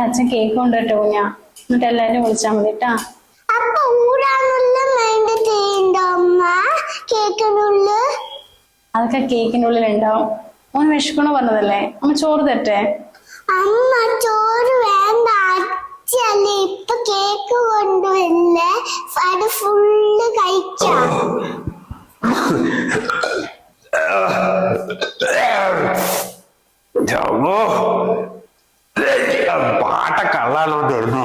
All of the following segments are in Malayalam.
അച്ഛൻ കേക്ക് കൊണ്ടുവരട്ടെ കുഞ്ഞ, എന്നിട്ട് എല്ലാരും വിളിച്ചാൽ മതി കേട്ടാ. അതൊക്കെ കേക്കിന്റെ ഉള്ളിൽ ഉണ്ടാവും. ഓന് വിശക്കണോ പറഞ്ഞതല്ലേ, അമ്മ ചോറ് തരട്ടെ? അമ്മ ചോറ് വേണ്ട, അച്ഛല്ലേ ഇപ്പൊ കേക്ക് കൊണ്ടുവരില്ലേ, അത് ഫുള്ള് കഴിക്കാം. പാട്ട കള്ളാണോ തരുന്നു.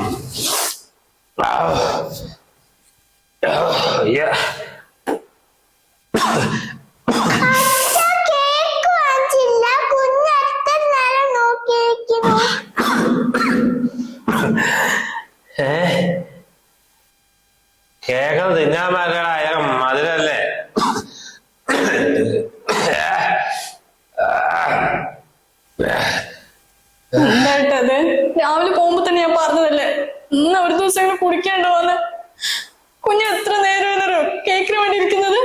കേക്കം തിന്നാൻ പറ്റായ മധുരല്ലേ? എന്തായിട്ടത്? രാവിലെ പോകുമ്പോ തന്നെ ഞാൻ പറഞ്ഞതല്ലേ ഇന്ന് ഒരു ദിവസം ഇങ്ങനെ കുടിക്കേണ്ടോന്ന്. കുഞ്ഞ് എത്ര നേരം എന്നറിയോ കേക്കിന് വേണ്ടി ഇരിക്കുന്നത്?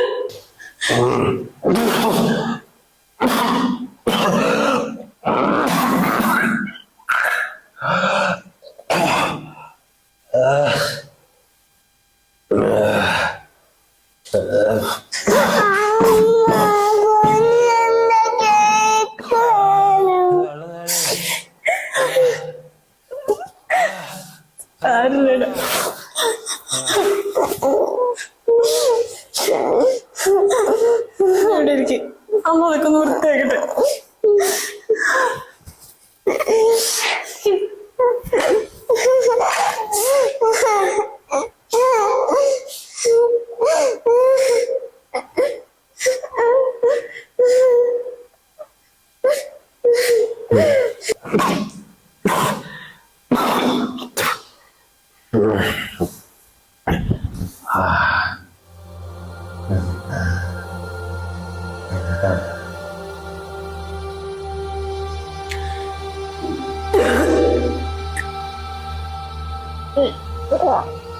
ഇവിടെ ഇരിക്കും, അമ്മ അതൊക്കെ ഒന്ന് വൃത്തിയാക്കട്ടെ. Yeah.